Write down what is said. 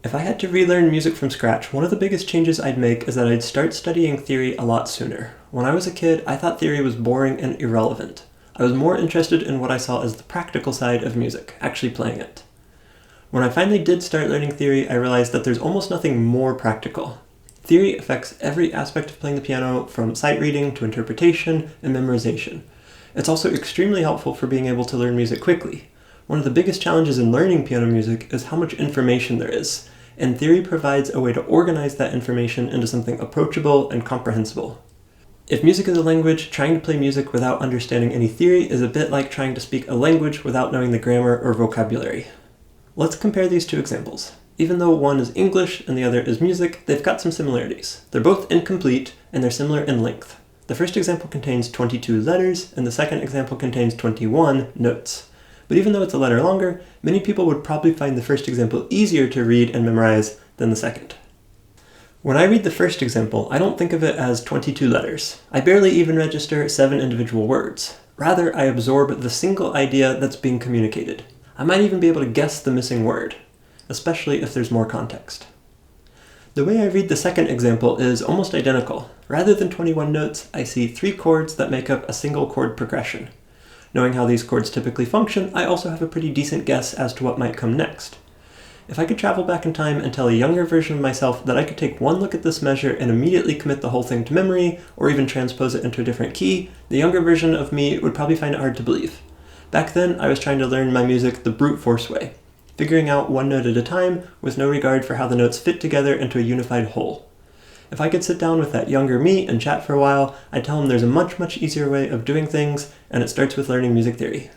If I had to relearn music from scratch, one of the biggest changes I'd make is that I'd start studying theory a lot sooner. When I was a kid, I thought theory was boring and irrelevant. I was more interested in what I saw as the practical side of music, actually playing it. When I finally did start learning theory, I realized that there's almost nothing more practical. Theory affects every aspect of playing the piano, from sight reading to interpretation and memorization. It's also extremely helpful for being able to learn music quickly. One of the biggest challenges in learning piano music is how much information there is, and theory provides a way to organize that information into something approachable and comprehensible. If music is a language, trying to play music without understanding any theory is a bit like trying to speak a language without knowing the grammar or vocabulary. Let's compare these two examples. Even though one is English and the other is music, they've got some similarities. They're both incomplete, and they're similar in length. The first example contains 22 letters, and the second example contains 21 notes. But even though it's a letter longer, many people would probably find the first example easier to read and memorize than the second. When I read the first example, I don't think of it as 22 letters. I barely even register 7 individual words. Rather, I absorb the single idea that's being communicated. I might even be able to guess the missing word, especially if there's more context. The way I read the second example is almost identical. Rather than 21 notes, I see 3 chords that make up a single chord progression. Knowing how these chords typically function, I also have a pretty decent guess as to what might come next. If I could travel back in time and tell a younger version of myself that I could take one look at this measure and immediately commit the whole thing to memory, or even transpose it into a different key, the younger version of me would probably find it hard to believe. Back then, I was trying to learn my music the brute force way, figuring out one note at a time with no regard for how the notes fit together into a unified whole. If I could sit down with that younger me and chat for a while, I'd tell him there's a much, much easier way of doing things, and it starts with learning music theory.